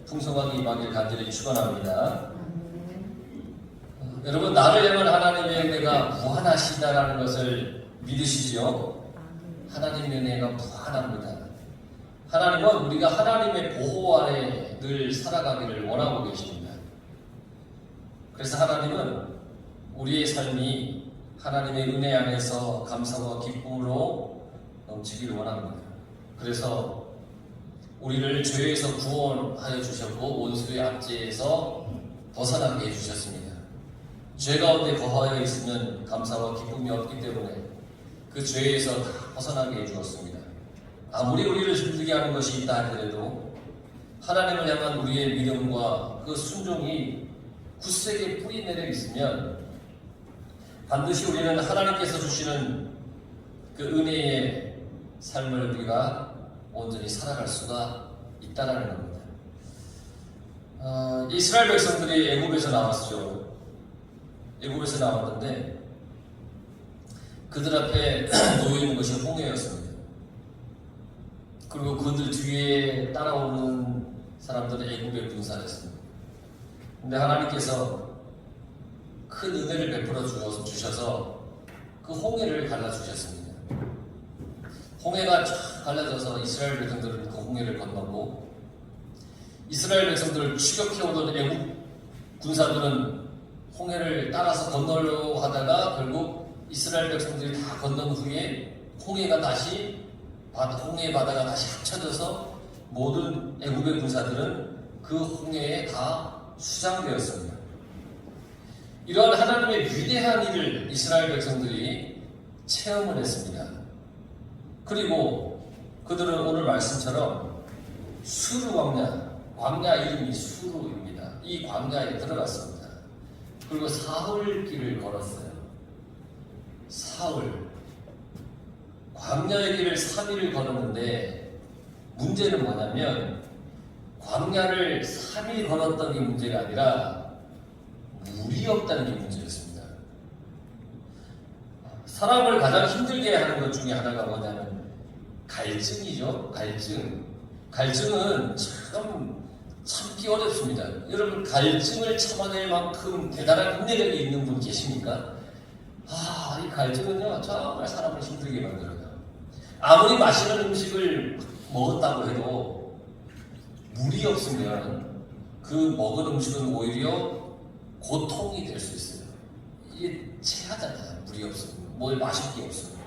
풍성하게 임하길 간절히 축원합니다. 여러분, 나를 향한 하나님의 은혜가 무한하시다라는 것을 믿으시죠? 하나님의 은혜가 무한합니다. 하나님은 우리가 하나님의 보호 아래 늘 살아가기를 원하고 계십니다. 그래서 하나님은 우리의 삶이 하나님의 은혜 안에서 감사와 기쁨으로 넘치기를 원합니다. 그래서 우리를 죄에서 구원하여 주셨고 원수의 압제에서 벗어나게 해주셨습니다. 죄 가운데 거하여 있으면 감사와 기쁨이 없기 때문에 그 죄에서 다 벗어나게 해주었습니다. 아무리 우리를 힘들게 하는 것이 있다 하더라도 하나님을 향한 우리의 믿음과 그 순종이 굳세게 뿌리 내려 있으면 반드시 우리는 하나님께서 주시는 그 은혜의 삶을 우리가 온전히 살아갈 수가 있다는 겁니다. 이스라엘 백성들이 애굽에서 나왔죠. 애굽에서 나왔는데 그들 앞에 놓여있는 것이 홍해였습니다. 그리고 그들 뒤에 따라오는 사람들은 애굽에 분산했습니다. 근데 하나님께서 큰 은혜를 베풀어 주셔서 그 홍해를 갈라주셨습니다. 홍해가 쫙 갈라져서 이스라엘 백성들은 그 홍해를 건너고 이스라엘 백성들을 추격해오던 애국 군사들은 홍해를 따라서 건너려고 하다가 결국 이스라엘 백성들이 다 건넌 후에 홍해가 다시 홍해 바다가 다시 합쳐져서 모든 애국의 군사들은 그 홍해에 다 수장되었습니다. 이러한 하나님의 위대한 일을 이스라엘 백성들이 체험을 했습니다. 그리고 그들은 오늘 말씀처럼 수르 광야 이름이 수르입니다. 이 광야에 들어갔습니다. 그리고 사흘 길을 걸었어요. 사흘. 광야의 길을 3일을 걸었는데 문제는 뭐냐면 광야를 3일 걸었던 게 문제가 아니라 물이 없다는 게 문제였습니다. 사람을 가장 힘들게 하는 것 중에 하나가 뭐냐면 갈증이죠. 갈증은 참 참기 어렵습니다. 여러분, 갈증을 참아낼 만큼 대단한 인내력이 있는 분 계십니까? 이 갈증은요 정말 사람을 힘들게 만들어요. 아무리 맛있는 음식을 먹었다고 해도 물이 없으면 그 먹은 음식은 오히려 고통이 될 수 있어요. 이게 체하잖아요. 물이 없으면. 뭘 마실 게 없어요.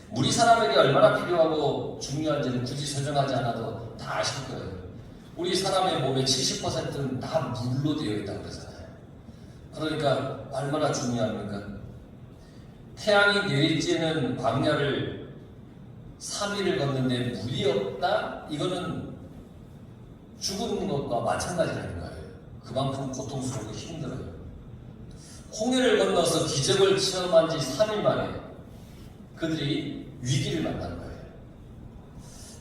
물이 사람에게 얼마나 필요하고 중요한지는 굳이 설명하지 않아도 다 아실 거예요. 우리 사람의 몸의 70%는 다 물로 되어 있다고 그러잖아요. 그러니까 얼마나 중요합니까? 태양이 내리쬐는 광야를 3일을 걷는데 물이 없다? 이거는 죽은 것과 마찬가지라는 거예요. 그만큼 고통스럽고 힘들어요. 홍해를 건너서 기적을 체험한 지 3일 만에 그들이 위기를 만난 거예요.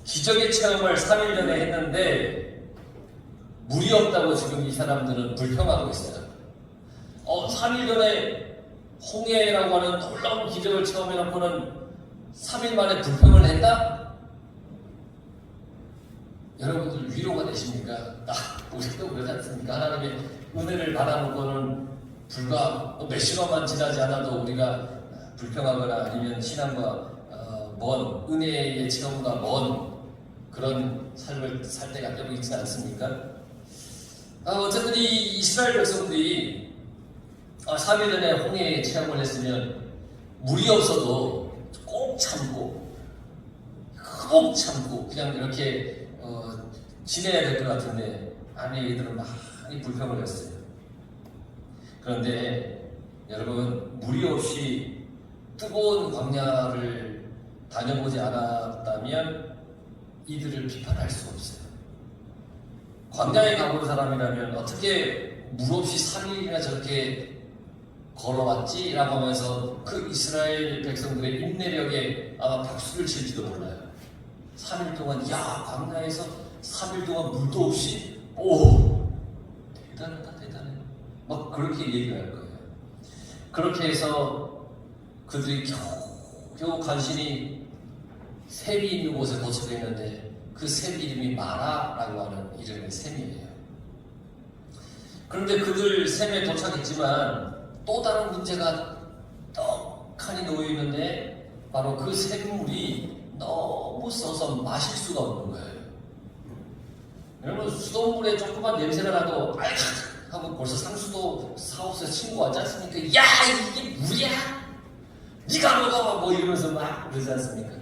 기적의 체험을 3일 전에 했는데 물이 없다고 지금 이 사람들은 불평하고 있어요. 3일 전에 홍해라고 하는 놀라운 기적을 체험해놓고는 3일 만에 불평을 했다? 여러분들 위로가 되십니까? 우리도 그러지 않습니까? 하나님의 은혜를 받아놓고는 불과 몇 시간만 지나지 않아도 우리가 불평하거나 아니면 신앙과 먼 은혜의 체험과 먼 그런 삶을 살 때가 때로 있지 않습니까? 어쨌든 이 이스라엘 백성들이 3일 전에 홍해에 체험을 했으면 물이 없어도 꼭 참고 그냥 이렇게 지내야 될 것 같은데 아니 얘들은 많이 불평을 했어요. 그런데 여러분, 물이 없이 뜨거운 광야를 다녀보지 않았다면 이들을 비판할 수 없어요. 광야에 가본 사람이라면 어떻게 물 없이 3일이나 저렇게 걸어왔지? 라고 하면서 그 이스라엘 백성들의 인내력에 아마 박수를 칠지도 몰라요. 3일 동안 광야에서 3일 동안 물도 없이 대단하다 대단해 막 그렇게 얘기할 거예요. 그렇게 해서 그들이 겨우 간신히 샘이 있는 곳에 도착했는데 그 샘 이름이 마라라고 하는 이름의 샘이에요. 그런데 그들 샘에 도착했지만 또 다른 문제가 떡하니 놓여 있는데 바로 그 샘물이 너무 써서 마실 수가 없는 거예요. 여러분 수돗물에 조그만 냄새가 나도 아이고 하고 벌써 상수도 사업소에 친구 왔지 않습니까? 야 이게 물이야? 네가 먹어! 뭐 이러면서 막 그러지 않습니까?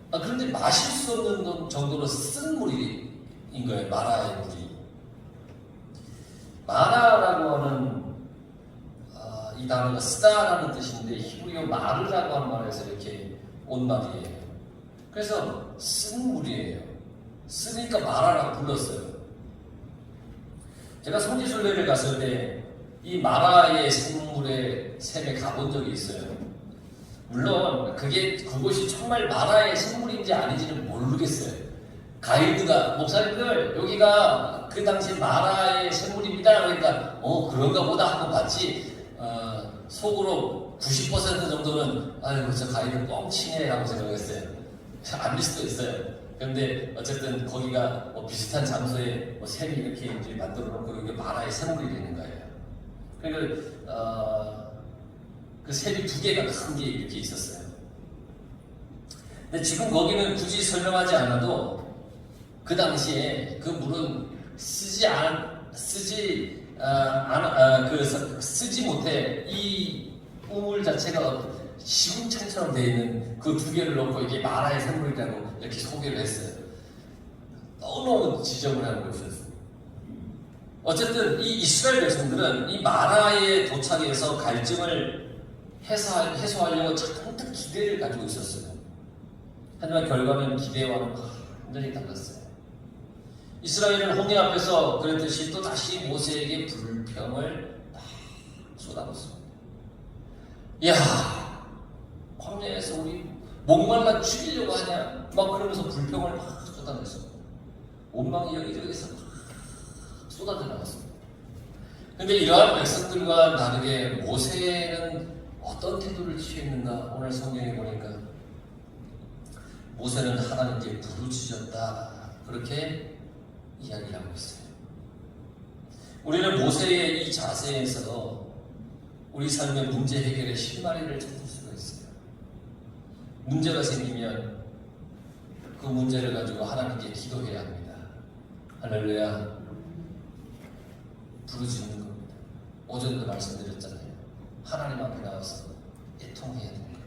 그런데 마실 수 없는 정도로 쓴 물인 거예요. 마라의 물이. 마라라고 하는 이 단어가 쓰다라는 뜻인데 히브리어 마르라고 하는 말에서 이렇게 온 말이에요. 그래서 쓴 물이에요. 쓰니까 마라라고 불렀어요. 제가 성지순례를 갔을 때 이 마라의 샘물의 샘에 가본 적이 있어요. 물론 그곳이 정말 마라의 샘물인지 아닌지는 모르겠어요. 가이드가 목사님들 여기가 그 당시 마라의 샘물입니다. 그러니까 그런가 보다 하고 봤지 속으로 90% 정도는 아이고 저 가이드 뻥치네 라고 생각했어요. 아닐 수도 있어요. 그런데 어쨌든 거기가 비슷한 장소에 샘이 이렇게 이제 만들어 놓고 이게 마라의 샘물이 되는 거예요. 그러니까 그 샘이 두 개가 큰 게 이렇게 있었어요. 근데 지금 거기는 굳이 설명하지 않아도 그 당시에 그 물은 쓰지 못해 이 우물 자체가 시궁창처럼 되어 있는 그 두 개를 넣고 이게 마라의 샘물이라고 이렇게 소개를 했어요. 너무너무 지적을 하는 것이었어요. 어쨌든 이 이스라엘 백성들은 이 마라의 도착에서 갈증을 해소하려고 잔뜩 기대를 가지고 있었어요. 하지만 결과는 기대와는 완전히 달랐어요. 이스라엘은 홍해 앞에서 그랬듯이 또 다시 모세에게 불평을 막 쏟아붓습니다. 야, 광야에서 우리 목말라 죽이려고 하냐? 막 그러면서 불평을 막 쏟아냈어요. 원망이 여기저기서 막 쏟아져 나왔습니다. 근데 이러한 백성들과 다르게 모세는 어떤 태도를 취했는가? 오늘 성경에 보니까 모세는 하나님께 부르짖었다. 그렇게 이야기를 하고 있어요. 우리는 모세의 이 자세에서 우리 삶의 문제 해결의 실마리를 찾을 수가 있어요. 문제가 생기면 그 문제를 가지고 하나님께 기도해야 합니다. 할렐루야. 부르짖는 겁니다. 오전에도 말씀드렸잖아요. 하나님 앞에 나와서 애통해야 됩니다.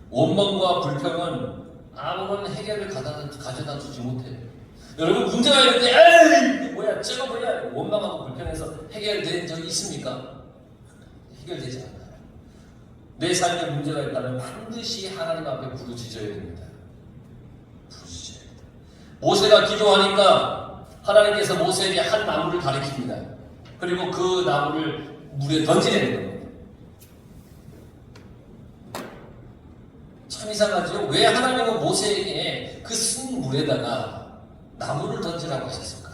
원망과 불평은 아무런 해결을 가져다 주지 못해요. 여러분 문제가 있는데 에이 뭐야 저거 뭐야 원망하고 불평해서 해결된 적이 있습니까? 해결되지 않아요. 내 삶에 문제가 있다면 반드시 하나님 앞에 부르짖어야 됩니다. 부르짖어야 됩니다. 모세가 기도하니까 하나님께서 모세에게 한 나무를 가리킵니다. 그리고 그 나무를 물에 던지는 겁니다. 참 이상하죠? 왜 하나님은 모세에게 그 쓴 물에다가 나무를 던지라고 하셨을까?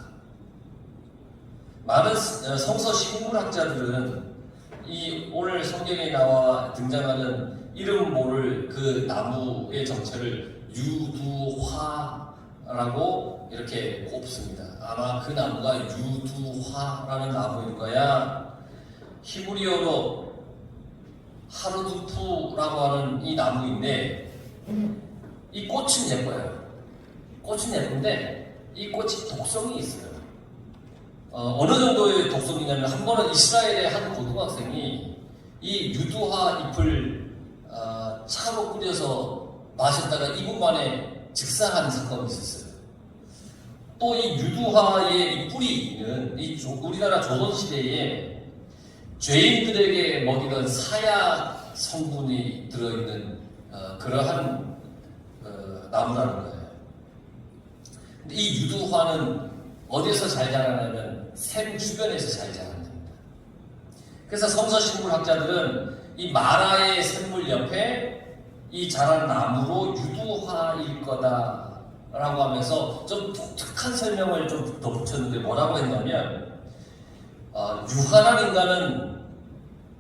많은 성서 식물학자들은 이 오늘 성경에 나와 등장하는 이름 모를 그 나무의 정체를 유두화라고 이렇게 꼽습니다. 아마 그 나무가 유두화라는 나무일 거야. 히브리어로 하르두프라고 하는 이 나무인데 이 꽃은 예뻐요. 꽃은 예쁜데 이 꽃이 독성이 있어요. 어느 정도의 독성이냐면 한 번은 이스라엘의 한 고등학생이 이 유두화 잎을 차로 끓여서 마셨다가 2분 만에 즉사한 사건이 있었어요. 또 이 유두화의 이 뿌리는 우리나라 조선시대에 죄인들에게 먹이던 사약 성분이 들어있는 그러한 나무라는 거예요. 근데 이 유두화는 어디서 잘 자라냐면 샘 주변에서 잘 자란답니다. 그래서 성서식물학자들은 이 마라의 샘물 옆에 이 자란 나무로 유두화일 거다라고 하면서 좀 독특한 설명을 좀 덧붙였는데 뭐라고 했냐면 유한한 인간은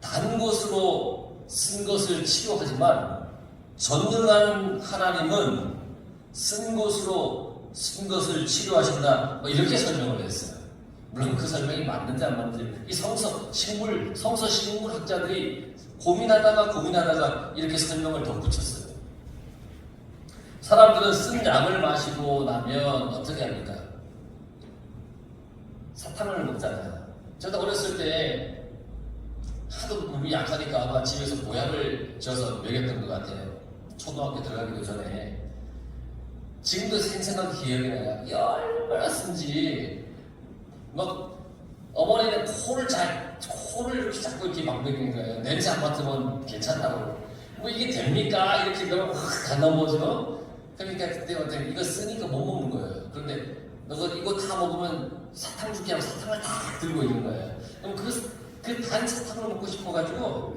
단 것으로 쓴 것을 치료하지만 전능한 하나님은 쓴 것으로 쓴 것을 치료하신다. 뭐 이렇게 설명을 했어요. 물론 그 설명이 맞는지 안 맞는지 이 성서 식물학자들이 고민하다가 이렇게 설명을 덧붙였어요. 사람들은 쓴 약을 마시고 나면 어떻게 합니까? 사탕을 먹잖아요. 저도 어렸을 때 하도 몸이 약하니까 아마 집에서 보약을 지어서 먹였던 것 같아요. 초등학교 들어가기도 전에. 지금도 생생하게 기억이 나요. 얼마나 쓴지 막 어머니는 코를 이렇게 자꾸 이렇게 막 먹이는 거예요. 냄새 안 맡으면 괜찮다고. 뭐 이게 됩니까? 이렇게 너무 다 넘어져. 그러니까 그때부터 이거 쓰니까 못 먹는 거예요. 그런데 너가 이거 다 먹으면 사탕 줄게 하고 사탕을 다 들고 있는 거예요. 그럼 그 단 사탕을 먹고 싶어가지고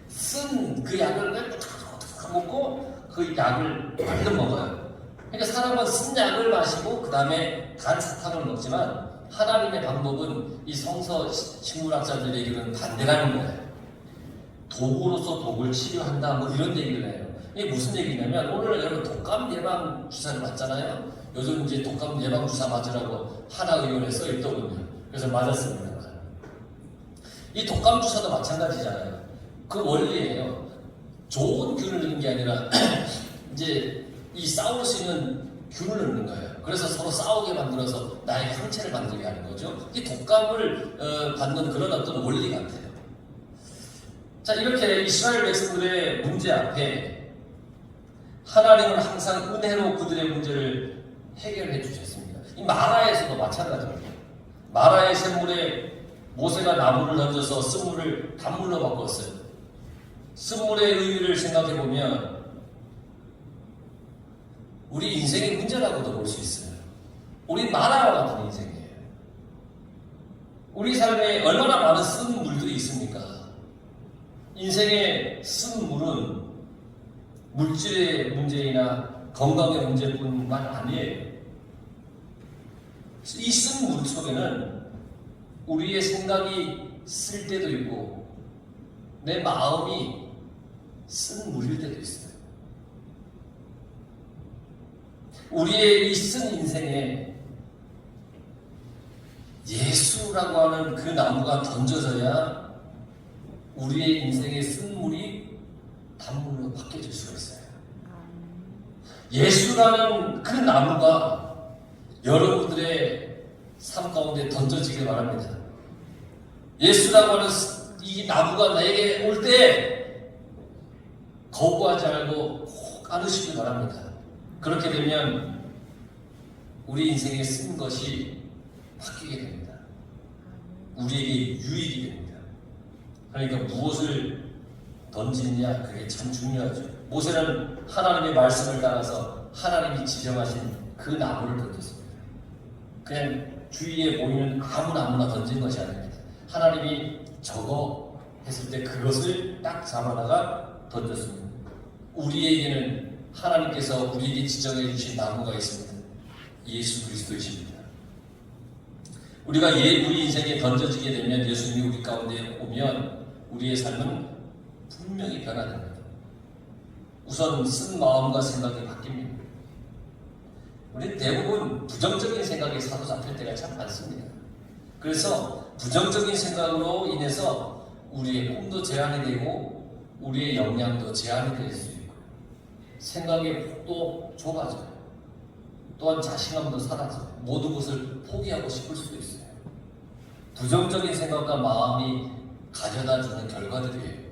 쓴 그 약을 다 먹고 그 약을 얼른 먹어요. 그러니까 사람은 쓴 약을 마시고 그 다음에 단 사탕을 먹지만 하나님의 방법은 이 성서 식물학자들에게는 반대라는 거예요. 독으로서 독을 치료한다 뭐 이런 얘기를 해요. 이게 무슨 얘기냐면 오늘 여러분 독감 예방 주사를 맞잖아요. 요즘 이제 독감 예방 주사 맞으라고 하나의원에 써 있더군요. 그래서 맞았습니다. 이 독감 주사도 마찬가지잖아요. 그 원리예요. 좋은 균을 넣는 게 아니라 이제 이 싸울 수 있는 균을 넣는 거예요. 그래서 서로 싸우게 만들어서 나에게 상처를 만들게 하는 거죠. 이 독감을 받는 그런 어떤 원리 같아요. 자, 이렇게 이스라엘 백성들의 문제 앞에 하나님은 항상 은혜로 그들의 문제를 해결해 주셨습니다. 이 마라에서도 마찬가지입니다. 마라의 샘물에 모세가 나무를 던져서 쓴물을 단물로 바꿨어요. 쓴물의 의미를 생각해 보면 우리 인생의 문제라고도 볼 수 있어요. 우리 마라와 같은 인생이에요. 우리 삶에 얼마나 많은 쓴 물들이 있습니까? 인생의 쓴 물은 물질의 문제이나 건강의 문제뿐만 아니에요. 이 쓴 물 속에는 우리의 생각이 쓸 때도 있고 내 마음이 쓴 물일 때도 있어요. 우리의 이 쓴 인생에 예수라고 하는 그 나무가 던져져야 우리의 인생의 쓴 물이 단물로 바뀌어질 수가 있어요. 예수라는 그 나무가 여러분들의 삶 가운데 던져지길 바랍니다. 예수라고 하는 이 나무가 나에게 올 때 거부하지 말고 꼭 안으시길 바랍니다. 그렇게 되면 우리 인생에 쓴 것이 바뀌게 됩니다. 우리에게 유익이 됩니다. 그러니까 무엇을 던지느냐 그게 참 중요하죠. 모세는 하나님의 말씀을 따라서 하나님이 지정하신 그 나무를 던졌습니다. 그냥 주위에 보이는 아무 나무나 던진 것이 아닙니다. 하나님이 저거 했을 때 그것을 딱 잡아다가 던졌습니다. 우리에게는 하나님께서 우리에게 지정해 주신 나무가 있습니다. 예수 그리스도이십니다. 우리가 우리 인생에 던져지게 되면 예수님이 우리 가운데 오면 우리의 삶은 분명히 변화됩니다. 우선 쓴 마음과 생각이 바뀝니다. 우리는 대부분 부정적인 생각에 사로잡힐 때가 참 많습니다. 그래서 부정적인 생각으로 인해서 우리의 꿈도 제한이 되고 우리의 역량도 제한이 될 수 있고 생각의 폭도 좁아져요. 또한 자신감도 사라져요. 모든 것을 포기하고 싶을 수도 있어요. 부정적인 생각과 마음이 가져다주는 결과들이에요.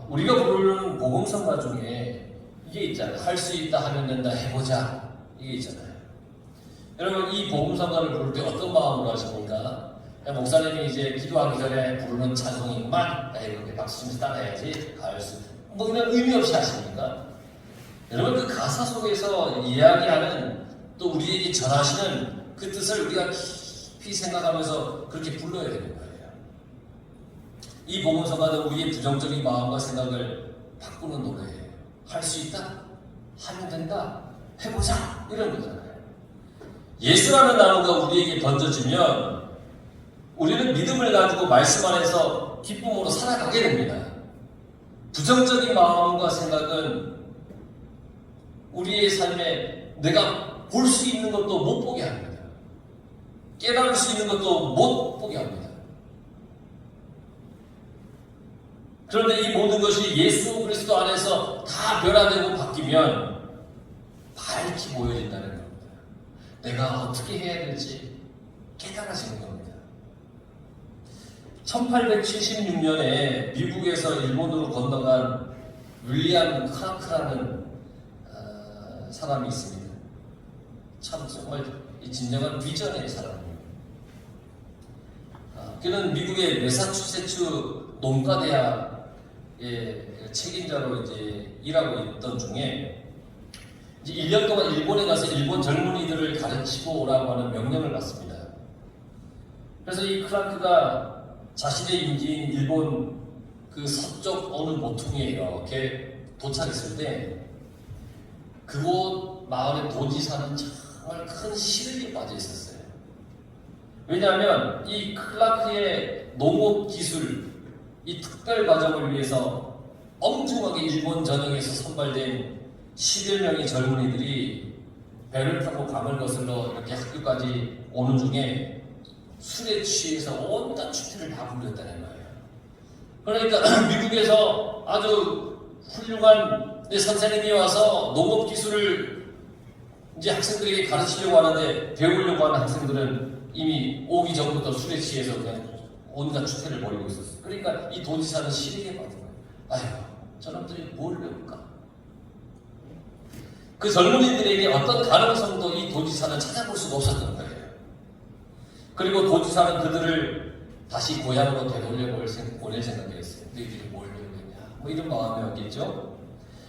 우리가 부르는 복음성가 중에 이게 있잖아요. 할 수 있다 하면 된다 해보자 이게 있잖아요. 여러분 이 복음성가를 부를 때 어떤 마음으로 하십니까? 목사님이 이제 기도하기 전에 부르는 찬송이만 이렇게 박수치면서 따라해야지 할 수 뭐 그냥 의미 없이 하십니까? 여러분 그 가사 속에서 이야기하는 또 우리에게 전하시는 그 뜻을 우리가 깊이 생각하면서 그렇게 불러야 되는 거예요. 이 복음성가는 우리의 부정적인 마음과 생각을 바꾸는 노래예요. 할 수 있다? 하면 된다? 해보자! 이런 거잖아요. 예수라는 나무가 우리에게 던져지면 우리는 믿음을 가지고 말씀 안에서 기쁨으로 살아가게 됩니다. 부정적인 마음과 생각은 우리의 삶에 내가 볼 수 있는 것도 못 보게 합니다. 깨달을 수 있는 것도 못 보게 합니다. 그런데 이 모든 것이 예수 그리스도 안에서 다 변화되고 바뀌면 밝히 보여진다는 겁니다. 내가 어떻게 해야 될지 깨달아지는 겁니다. 1876년에 미국에서 일본으로 건너간 윌리엄 크라크라는 사람이 있습니다. 참 정말 진정한 비전의 사람입니다. 그는 미국의 매사추세츠 농가대학의 책임자로 이제 일하고 있던 중에 이제 1년 동안 일본에 가서 일본 젊은이들을 가르치고 오라고 하는 명령을 받습니다. 그래서 이 크라크가 자신의 임기인 일본 그 서쪽 어느 모퉁이에 이렇게 도착했을 때 그곳 마을의 도지사는 정말 큰 시름에 빠져 있었어요. 왜냐하면 이 클라크의 농업 기술, 이 특별 과정을 위해서 엄중하게 일본 전역에서 선발된 10여 명의 젊은이들이 배를 타고 강을 거슬러 이렇게 학교까지 오는 중에 술에 취해서 온갖 추태를 다 부렸다는 거예요. 그러니까 미국에서 아주 훌륭한 선생님이 와서 농업 기술을 이제 학생들에게 가르치려고 하는데 배우려고 하는 학생들은 이미 오기 전부터 술에 취해서 그냥 온갖 추태를 벌이고 있었어요. 그러니까 이 도지사는 시리게 받은 거예요. 아휴, 저놈들이 뭘 배울까? 그 젊은이들에게 어떤 가능성도 이 도지사는 찾아볼 수가 없었던 거예요. 그리고 도지사는 그들을 다시 고향으로 되돌려 보낼 생각이었어요. 너희들이 뭘 배우겠냐? 뭐 이런 마음이었겠죠.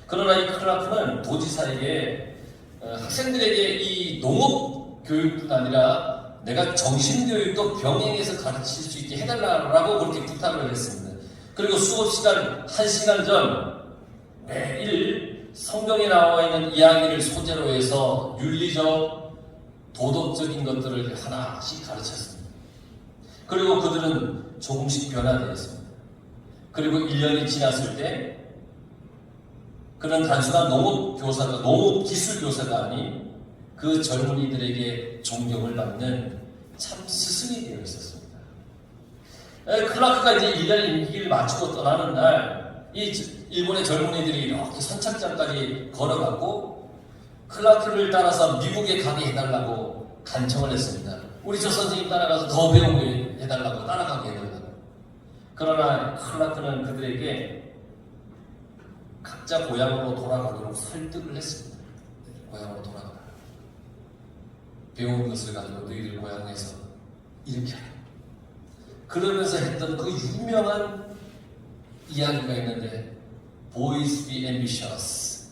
그러나 이 클라크는 도지사에게 학생들에게 이 농업 교육뿐 아니라 내가 정신교육도 병행해서 가르칠 수 있게 해달라고 그렇게 부탁을 했습니다. 그리고 수업 시간 1시간 전 매일 성경에 나와 있는 이야기를 소재로 해서 윤리적, 도덕적인 것들을 하나씩 가르쳤습니다. 그리고 그들은 조금씩 변화되었습니다. 그리고 1년이 지났을 때 그는 단순한 농업교사가, 농업기술교사가 아닌 그 젊은이들에게 존경을 받는 참 스승이 되어 있었습니다. 클라크가 이제 1년 임기를 마치고 떠나는 날, 이 일본의 젊은이들이 이렇게 선착장까지 걸어갔고, 클라크를 따라서 미국에 가게 해달라고 간청을 했습니다. 우리 저 선생님 따라가서 더 배우게 해달라고, 따라가게 해달라고. 그러나 클라크는 그들에게 각자 고향으로 돌아가도록 설득을 했습니다. 고향으로 돌아가라. 배운 것을 가지고 너희들 고향에서 이렇게 하라. 그러면서 했던 그 유명한 이야기가 있는데, Boys be ambitious.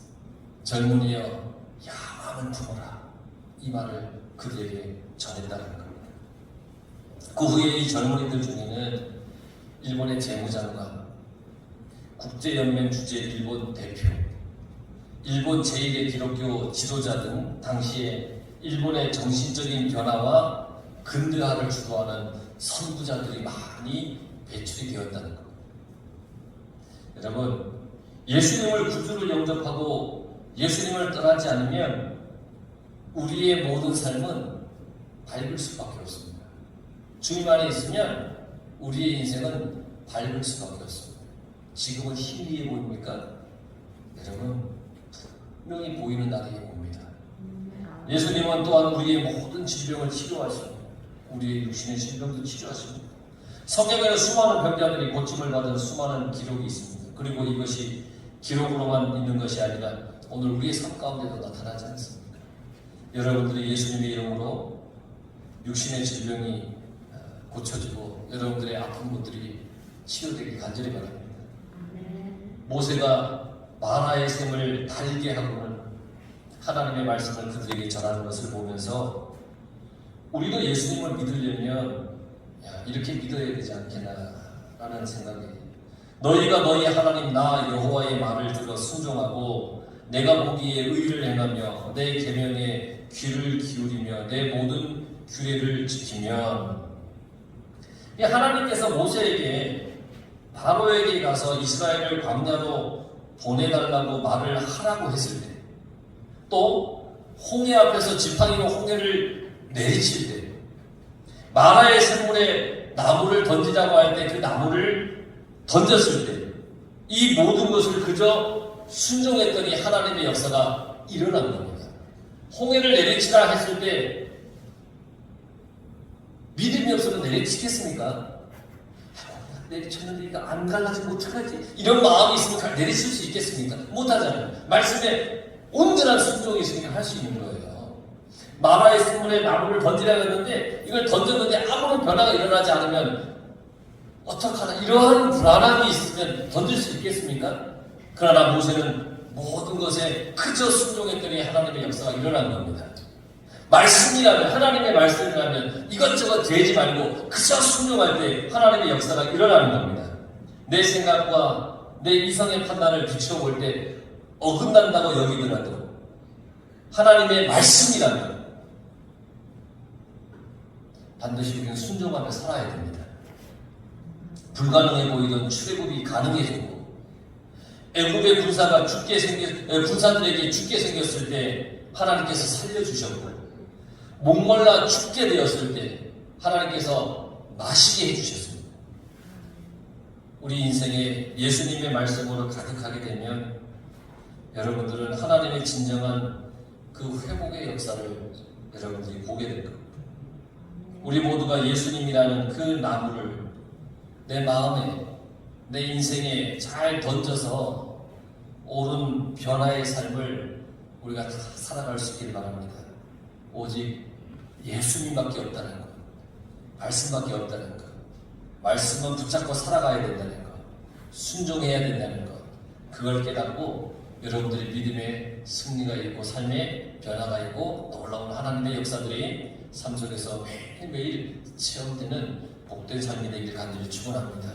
젊은이여, 야망을 품어라. 이 말을 그들에게 전했다는 겁니다. 그 후에 이 젊은이들 중에는 일본의 재무장관, 국제연맹 주재 일본 대표, 일본 제1의 기독교 지도자 등 당시에 일본의 정신적인 변화와 근대화를 주도하는 선구자들이 많이 배출이 되었다는 겁니다. 여러분, 예수님을 구주로 영접하고 예수님을 떠나지 않으면 우리의 모든 삶은 밝을 수밖에 없습니다. 주님 안에 있으면 우리의 인생은 밝을 수밖에 없습니다. 지금은 희미해 보입니까? 여러분, 분명히 보이는 날이 옵니다. 예수님은 또한 우리의 모든 질병을 치료하십니다. 우리의 육신의 질병도 치료하십니다. 성경에는 수많은 병자들이 고침을 받은 수많은 기록이 있습니다. 그리고 이것이 기록으로만 있는 것이 아니라 오늘 우리의 삶 가운데도 나타나지 않습니까? 여러분들이 예수님의 이름으로 육신의 질병이 고쳐지고 여러분들의 아픈 것들이 치료되길 간절히 바랍니다. 모세가 마라의 샘을 달게 하고는 하나님의 말씀을 그들에게 전하는 것을 보면서 우리도 예수님을 믿으려면 이렇게 믿어야 되지 않겠나 라는 생각이, 너희가 너희 하나님 나 여호와의 말을 들어 순종하고 내가 보기에 의를 행하며 내 계명에 귀를 기울이며 내 모든 규례를 지키면, 하나님께서 모세에게 바로에게 가서 이스라엘을 광야로 보내달라고 말을 하라고 했을 때 또 홍해 앞에서 지팡이로 홍해를 내리칠 때, 마라의 샘물에 나무를 던지자고 할 때 그 나무를 던졌을 때, 이 모든 것을 그저 순종했더니 하나님의 역사가 일어난 겁니다. 홍해를 내리치라 했을 때 믿음이 없어도 내리치겠습니까? 내리쳤는데 이거 안 갈라지면 어떡하지? 이런 마음이 있으면 내리칠 수 있겠습니까? 못하잖아요. 말씀에 온전한 순종이 있으니까 할 수 있는 거예요. 마라의 샘물에 나무를 던지라고 했는데 이걸 던졌는데 아무런 변화가 일어나지 않으면 어떡하나, 이러한 불안함이 있으면 던질 수 있겠습니까? 그러나 모세는 모든 것에 그저 순종했더니 하나님의 역사가 일어난 겁니다. 말씀이라면, 하나님의 말씀이라면 이것저것 되지 말고 그저 순종할 때 하나님의 역사가 일어나는 겁니다. 내 생각과 내 이성의 판단을 비춰볼 때 어긋난다고 여기더라도 하나님의 말씀이라면 반드시 우리는 순종하며 살아야 됩니다. 불가능해 보이던 출애굽이 가능해지고, 애굽의 군사들에게 죽게 생겼을 때 하나님께서 살려주셨고, 목말라 죽게 되었을 때 하나님께서 마시게 해주셨습니다. 우리 인생에 예수님의 말씀으로 가득하게 되면 여러분들은 하나님의 진정한 그 회복의 역사를 여러분들이 보게 될 겁니다. 우리 모두가 예수님이라는 그 나무를 내 마음에, 내 인생에 잘 던져서 옳은 변화의 삶을 우리가 다 살아갈 수 있길 바랍니다. 오직 예수님밖에 없다는 것, 말씀밖에 없다는 것, 말씀은 붙잡고 살아가야 된다는 것, 순종해야 된다는 것, 그걸 깨닫고 여러분들의 믿음의 승리가 있고 삶의 변화가 있고 놀라운 하나님의 역사들이 삶 속에서 매일매일 체험되는 복된 삶이 되기를 간절히 축원합니다.